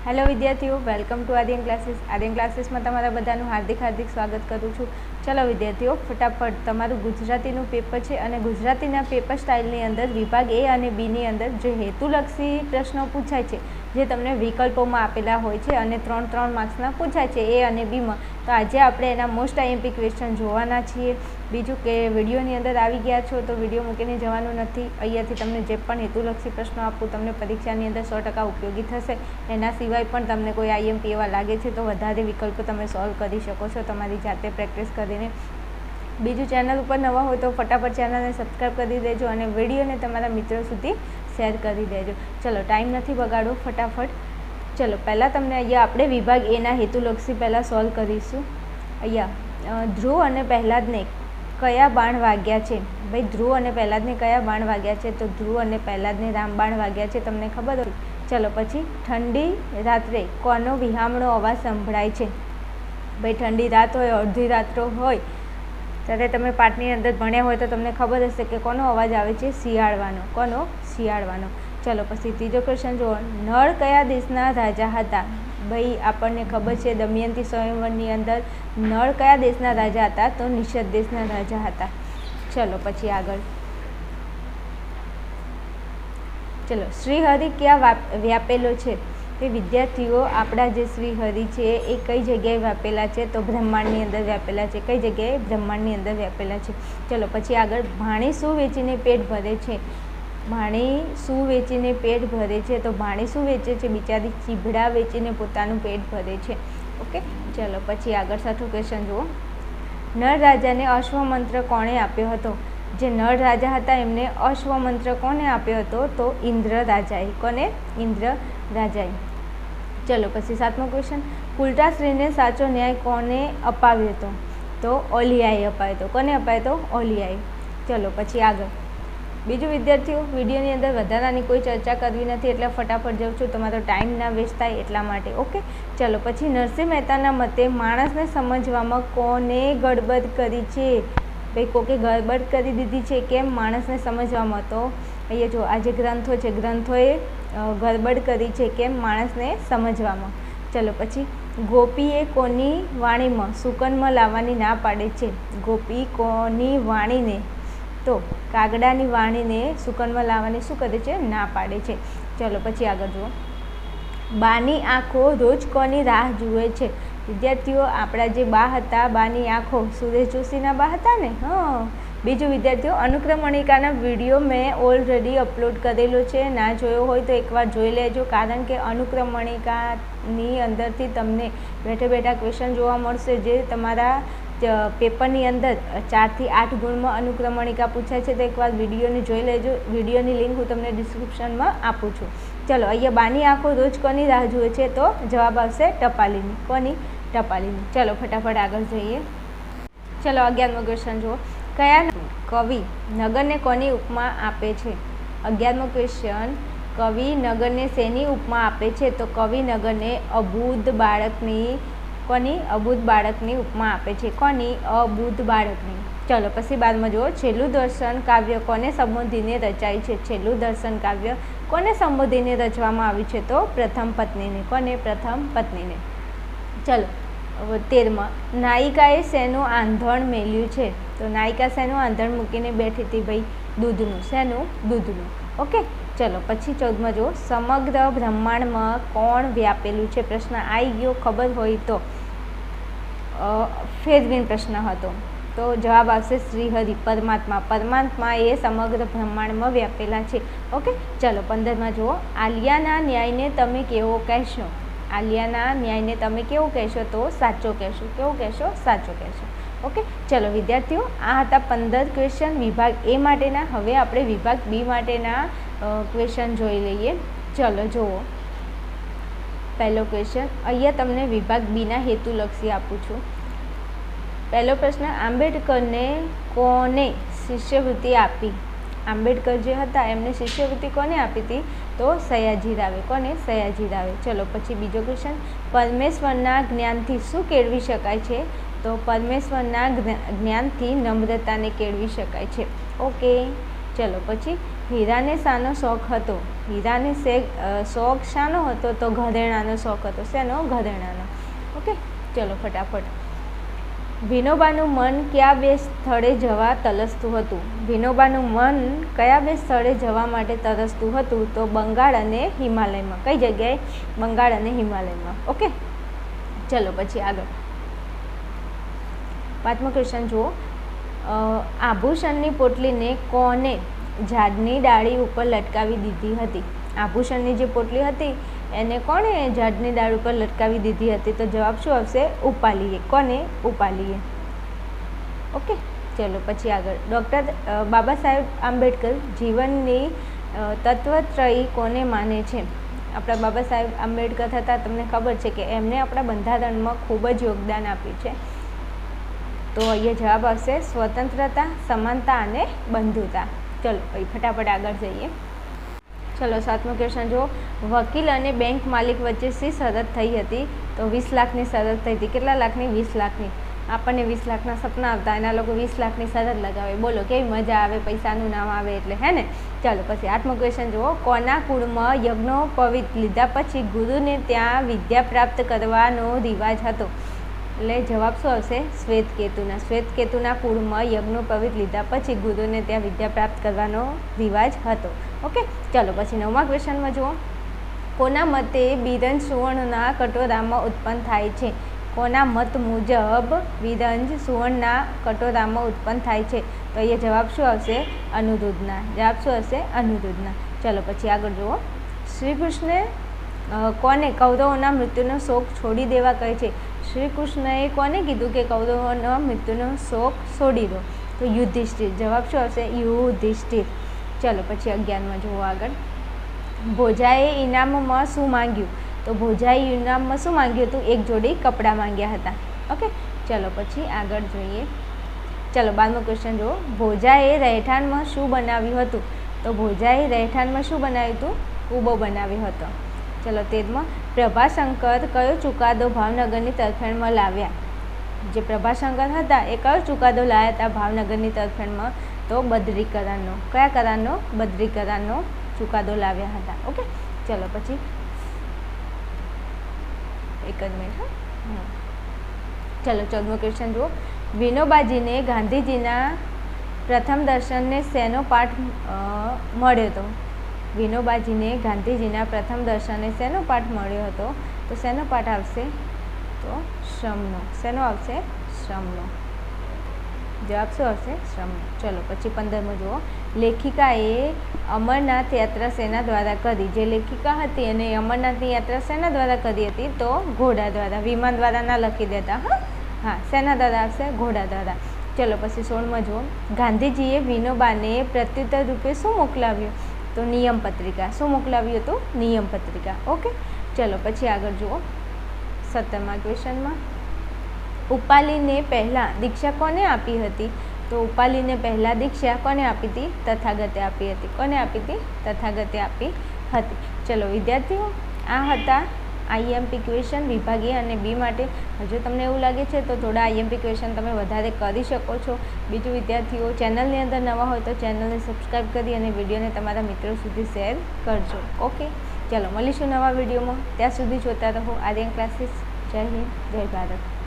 Hello વિદ્યાર્થીઓ, welcome to Aryan classes. Aryan ક્લાસીસમાં તમારા બધાનું હાર્દિક સ્વાગત કરું છું. ચલો વિદ્યાર્થીઓ, ફટાફટ તમારું ગુજરાતીનું પેપર છે અને ગુજરાતીના પેપર સ્ટાઇલની અંદર વિભાગ એ અને બીની અંદર જે હેતુલક્ષી પ્રશ્નો પૂછાય છે, જે તમને વિકલ્પોમાં આપેલા હોય છે અને 3 માર્ક્સના પૂછાય છે એ અને બીમાં. તો આજે આપણે એના મોસ્ટ આઈએમપી ક્વેશ્ચન જોવાના છીએ. બીજું કે વિડીયોની અંદર આવી ગયા છો તો વિડીયો મૂકીને જવાનું નથી. અહીંયાથી તમને જે પણ હેતુલક્ષી પ્રશ્નો આપું તમને પરીક્ષાની અંદર 100% ઉપયોગી થશે. એના સિવાય પણ તમને કોઈ આઈએમપી એવા લાગે છે તો વધારે વિકલ્પો તમે સોલ્વ કરી શકો છો તમારી જાતે પ્રેક્ટિસ કરીને. બીજું, ચેનલ ઉપર નવા હોય તો ફટાફટ ચેનલને સબસ્ક્રાઈબ કરી દેજો અને વિડીયોને તમારા મિત્રો સુધી શેર કરી દેજો. ચલો, ટાઈમ નથી બગાડો, ફટાફટ. ચલો, પહેલાં તમને અહીંયા આપણે વિભાગ એના હેતુલક્ષી પહેલાં સોલ્વ કરીશું. અહીંયા ધ્રુવ અને પ્રહલાદને કયા બાણ વાગ્યા છે? ભાઈ, ધ્રુવ અને પ્રહલાદને કયા બાણ વાગ્યા છે? તો ધ્રુવ અને પ્રહલાદને રામબાણ વાગ્યા છે. તમને ખબર હોય? ચલો પછી, ઠંડી રાત્રે કોનો વિહામણો અવાજ સંભળાય છે? ભાઈ, ઠંડી રાત હોય, અડધી રાત્રો હોય, ત્યારે તમે પાઠની અંદર ભણ્યા હોય તો તમને ખબર હશે કે કોનો અવાજ આવે છે? શિયાળવાનો. કોનો? શિયાળવાનો. ચલો પછી ત્રીજો ક્વેશ્ચન જુઓ. નળ કયા દેશના રાજા હતા? ભાઈ, આપણને ખબર છે દમયંતી સ્વયંવરની અંદર નળ કયા દેશના રાજા હતા? તો નિષદ દેશના રાજા હતા. ચલો પછી આગળ. ચલો, શ્રીહરિ ક્યાં વ્યાપેલો છે? કે વિદ્યાર્થીઓ, આપણા જે શ્રીહરિ છે એ કઈ જગ્યાએ વ્યાપેલા છે? તો બ્રહ્માંડની અંદર વ્યાપેલા છે. કઈ જગ્યાએ? બ્રહ્માંડની અંદર વ્યાપેલા છે. ચલો પછી આગળ. ભાણી શું વેચીને પેટ ભરે છે? ભાણી શું વેચીને પેટ ભરે છે? તો ભાણી શું વેચે છે? બિચારી ચીભડા વેચીને પોતાનું પેટ ભરે છે. ઓકે, ચલો પછી આગળ છઠ્ઠો ક્વેશ્ચન જુઓ. નળ રાજાને અશ્વમંત્ર કોણે આપ્યો હતો? જે નળ રાજા હતા એમને અશ્વમંત્ર કોને આપ્યો હતો? તો ઇન્દ્ર રાજાએ. કોને? ઇન્દ્ર રાજાએ. ચલો પછી સાતમો ક્વેશ્ચન. કુલટાશ્રીને સાચો ન્યાય કોને અપાવ્યો હતો? તો ઓલિયાએ અપાયો હતો. કોને અપાયો હતો? ઓલિયાએ. ચલો પછી આગળ. બીજું વિદ્યાર્થીઓ, વિડીયોની અંદર વધારાની કોઈ ચર્ચા કરવી નથી એટલે ફટાફટ જાઉં છું, તમારો ટાઈમ ના વેસ્ટ થાય એટલા માટે. ઓકે, ચલો પછી. નરસિંહ મહેતાના મતે માણસને સમજવામાં કોને ગડબડ કરી છે? ભાઈ, કોકે ગડબડ કરી દીધી છે. કેમ? માણસને સમજવામાં. તો અહીંયા જો આ જે ગ્રંથો છે, ગ્રંથોએ ગડબડ કરી છે. કેમ? માણસને સમજવામાં. ચલો પછી. ગોપીએ કોની વાણીમાં સુકનમાં લાવવાની ના પાડે છે? ગોપી કોની વાણીને? તો કાગડાની વાણીને સુકનમાં લાવવાની શું કરે છે? ના પાડે છે. ચલો પછી આગળ જુઓ. બાની આંખો રોજ કોની રાહ જુએ છે? વિદ્યાર્થીઓ, આપણા જે બા હતા, બાની આંખો સુરેશ જોશીના બા હતા ને. બીજું વિદ્યાર્થીઓ, અનુક્રમણિકાના વિડીયો મેં ઓલરેડી અપલોડ કરેલો છે. ના જોયો હોય તો એકવાર જોઈ લેજો, કારણ કે અનુક્રમણિકાની અંદરથી તમને બેઠા બેઠા ક્વેશ્ચન જોવા મળશે જે તમારા પેપરની અંદર 4 થી 8 ગુણમાં અનુક્રમણિકા પૂછાય છે. તો એકવાર વિડીયોને જોઈ લેજો. વિડીયોની લિંક હું તમને ડિસ્ક્રિપ્શનમાં આપું છું. ચલો, અહીંયા બાની આંખો રોજ કોની રાહ જુએ છે? તો જવાબ આવશે ટપાલીની. કોની? ટપાલીની. ચલો ફટાફટ આગળ જઈએ. ચલો 11મો ક્વેશ્ચન જુઓ. કયા કવિ નગરને કોની ઉપમા આપે છે? 11મો ક્વેશ્ચન. કવિ નગરને શેની ઉપમા આપે છે? તો કવિ નગરને અબૂધ બાળકની. કોની? અબૂધ બાળકની ઉપમા આપે છે. કોની? અબૂધ બાળકની. ચલો પછી 12માં જુઓ. છેલ્લું દર્શન કાવ્ય કોને સંબોધીને રચાય છે? છેલ્લું દર્શન કાવ્ય કોને સંબોધીને રચવામાં આવ્યું છે? તો પ્રથમ પત્નીને. કોને? પ્રથમ પત્નીને. ચલો 13માં. નાયિકાએ શેનું આંધણ મેલ્યું છે? તો નાયિકા શેનું આંધણ મૂકીને બેઠી હતી? ભાઈ, દૂધનું. શેનું? દૂધનું. ઓકે, ચલો પછી 14માં જુઓ. સમગ્ર બ્રહ્માંડમાં કોણ વ્યાપેલું છે? પ્રશ્ન આવી ગયો, ખબર હોય તો. ફેરવીન પ્રશ્ન હતો તો જવાબ આવશે શ્રીહરિ, પરમાત્મા. પરમાત્મા એ સમગ્ર બ્રહ્માંડમાં વ્યાપેલા છે. ઓકે, ચલો 15માં જુઓ. આલિયાના ન્યાયને તમે કેવો કહેશો? આલિયાના ન્યાયને તમે કેવું કહેશો? તો સાચો કહેશો. કેવું કહેશો? સાચો કહેશો. ઓકે, ચલો વિદ્યાર્થીઓ, આ હતા 15 ક્વેશ્ચન વિભાગ એ માટેના. હવે આપણે વિભાગ બી માટેના ક્વેશ્ચન જોઈ લઈએ. ચલો જુઓ. પહેલો ક્વેશ્ચન. અહીંયા તમને વિભાગ બીના હેતુલક્ષી આપું છું. પહેલો પ્રશ્ન. આંબેડકરને કોને શિષ્યવૃત્તિ આપી? આંબેડકર જે હતા એમને શિષ્યવૃત્તિ કોને આપી હતી? તો સયાજી રાવે. કોને? સયાજી રાવે. ચલો પછી બીજો ક્વેશ્ચન. પરમેશ્વરના જ્ઞાનથી શું કેળવી શકાય છે? તો પરમેશ્વરના જ્ઞાનથી નમ્રતાને કેળવી શકાય છે. ઓકે, ચલો પછી. હીરાને શાનો શોખ હતો? હીરાને શોખ શાનો હતો? તો ઘરેણાનો શોખ હતો. શેનો? ઘરેણાનો. ઓકે, ચલો ફટાફટ. વિનોબાનું મન કયા બે સ્થળે જવા તલસતું હતું? વિનોબાનું મન કયા બે સ્થળે જવા માટે તરસતું હતું? તો બંગાળ અને હિમાલયમાં. કઈ જગ્યાએ? બંગાળ અને હિમાલયમાં. ઓકે, ચલો પછી આગળ. 5મો ક્વેશ્ચન જુઓ. આભૂષણની પોટલીને કોને ઝાડની ડાળી ઉપર લટકાવી દીધી હતી? આભૂષણની જે પોટલી હતી એને કોણે ઝાડની ડાળ ઉપર લટકાવી દીધી હતી? તો જવાબ શું આવશે? ઉપાલીએ. કોને? ઉપાલીએ. ઓકે, ચલો પછી આગળ. ડૉક્ટર બાબા સાહેબ આંબેડકર જીવનની તત્વત્રયી કોને માને છે? આપણા બાબા સાહેબ આંબેડકર હતા, તમને ખબર છે કે એમને આપણા બંધારણમાં ખૂબ જ યોગદાન આપ્યું છે. તો અહીંયા જવાબ આવશે સ્વતંત્રતા, સમાનતા અને બંધુતા. ચલો પછી ફટાફટ આગળ જઈએ. ચલો 7મો ક્વેશ્ચન જુઓ. વકીલ અને બેંક માલિક વચ્ચે શી શરત થઈ હતી? તો 20 લાખની શરત થઈ હતી. કેટલા લાખની? 20 લાખની. આપણને 20 લાખના સપના આવતા, એના લોકો 20 લાખની શરત લગાવે. બોલો કેવી મજા આવે, પૈસાનું નામ આવે એટલે, હે ને? ચાલો પછી 8મો ક્વેશ્ચન જુઓ. કોના કુળમાં યજ્ઞોપવિત લીધા પછી ગુરુને ત્યાં વિદ્યા પ્રાપ્ત કરવાનો રિવાજ હતો? એટલે જવાબ શું આવશે? શ્વેતકેતુના. શ્વેતકેતુના કુળમાં યજ્ઞોપવિત લીધા પછી ગુરુને ત્યાં વિદ્યા પ્રાપ્ત કરવાનો રિવાજ હતો. ઓકે, ચાલો પછી 9મા ક્વેશ્ચનમાં જુઓ. કોના મતે બિરંજ સુવર્ણના કટોરામાં ઉત્પન્ન થાય છે? કોના મત મુજબ બિરંજ સુવર્ણના કટોરામાં ઉત્પન્ન થાય છે? તો અહીંયા જવાબ શું આવશે? અનિરુદ્ધના. જવાબ શું આવશે? અનિરુદ્ધના. ચલો પછી આગળ જુઓ. શ્રી કૃષ્ણે કોને કૌરવોના મૃત્યુનો શોક છોડી દેવા કહે છે? શ્રી કૃષ્ણએ કોને કીધું કે કૌરવોના મૃત્યુનો શોક છોડી દો? તો યુધિષ્ઠિર. જવાબ શું આવશે? યુધિષ્ઠિર. ચલો પછી 11માં જુઓ આગળ. ભોજાએ ઇનામમાં શું માંગ્યું? તો ભોજાએ ઇનામમાં શું માંગ્યું હતું? એક જોડી કપડાં માંગ્યા હતા. ઓકે, ચલો પછી આગળ જોઈએ. ચલો 12મો ક્વેશ્ચન જુઓ. ભોજાએ રહેઠાણમાં શું બનાવ્યું હતું? તો ભોજાએ રહેઠાણમાં શું બનાવ્યું હતું? કૂબો બનાવ્યો હતો. ચલો 13માં. પ્રભાશંકર કયો ચુકાદો ભાવનગરની તરફેણમાં લાવ્યા? જે પ્રભાશંકર હતા એ કયો ચુકાદો લાવ્યા હતા ભાવનગરની તરફેણમાં? તો બદરીકરણનો. કયા કરારનો? બદરીકરણનો ચુકાદો લાવ્યા હતા. ઓકે, ચલો પછી એક જ મિનિટ. ચલો 14મો ક્વેશ્ચન જુઓ. વિનોબાજીને ગાંધીજીના પ્રથમ દર્શનને શેનો પાઠ મળ્યો હતો? વિનોબાજીને ગાંધીજીના પ્રથમ દર્શને શેનો પાઠ મળ્યો હતો? તો શેનો પાઠ આવશે? તો શ્રમનો. શેનો આવશે? શ્રમનો. જવાબ શું આવશે? શ્રમનો. ચલો પછી 15મો જુઓ. લેખિકાએ અમરનાથ યાત્રા શેના દ્વારા કરી? જે લેખિકા હતી અને અમરનાથની યાત્રા શેના દ્વારા કરી હતી? તો ઘોડા દ્વારા. વિમાન દ્વારા ના લખી દેતા. હા, શેના દ્વારા આવશે? ઘોડા દ્વારા. ચલો પછી 16માં જુઓ. ગાંધીજીએ વિનોબાને પ્રત્યુત્તર રૂપે શું મોકલાવ્યું? તો નિયમ પત્રિકા. શું મોકલાવ્યું હતું? નિયમ પત્રિકા. ઓકે, ચલો પછી આગળ જુઓ. 17મા ક્વેશ્ચનમાં. ઉપાલીને પહેલાં દીક્ષા કોને આપી હતી? તો ઉપાલીને પહેલાં દીક્ષા કોને આપી હતી? તથાગતે આપી હતી. કોને આપી હતી? તથાગતે આપી હતી. ચલો વિદ્યાર્થીઓ, આ હતા આઈએમપી ક્વેશ્ચન વિભાગ એ અને બી માટે. જો તમને એવું લાગે છે તો થોડા આઈએમપી ક્વેશ્ચન તમે વધારે કરી શકો છો. બીજું વિદ્યાર્થીઓ, ચેનલની અંદર નવા હોય તો ચેનલને સબસ્ક્રાઈબ કરી અને વિડીયોને તમારા મિત્રો સુધી શેર કરજો. ઓકે, ચલો મળીશું નવા વિડીયોમાં. ત્યાં સુધી જોતા રહો આર્યન ક્લાસીસ. જય હિન્દ, જય ભારત.